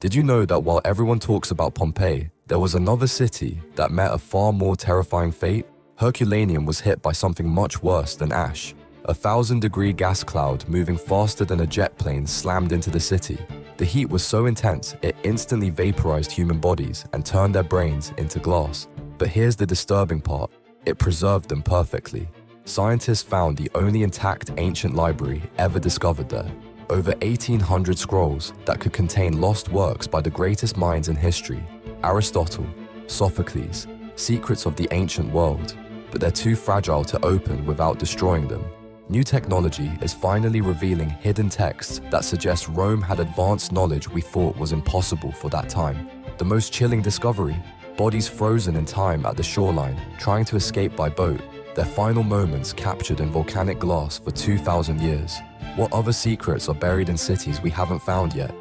Did you know that while everyone talks about Pompeii, there was another city that met a far more terrifying fate? Herculaneum was hit by something much worse than ash. A 1,000-degree gas cloud moving faster than a jet plane slammed into the city. The heat was so intense, it instantly vaporized human bodies and turned their brains into glass. But here's the disturbing part. It preserved them perfectly. Scientists found the only intact ancient library ever discovered there. Over 1,800 scrolls that could contain lost works by the greatest minds in history. Aristotle, Sophocles, secrets of the ancient world. But they're too fragile to open without destroying them. New technology is finally revealing hidden texts that suggest Rome had advanced knowledge we thought was impossible for that time. The most chilling discovery: bodies frozen in time at the shoreline, trying to escape by boat, their final moments captured in volcanic glass for 2,000 years. What other secrets are buried in cities we haven't found yet?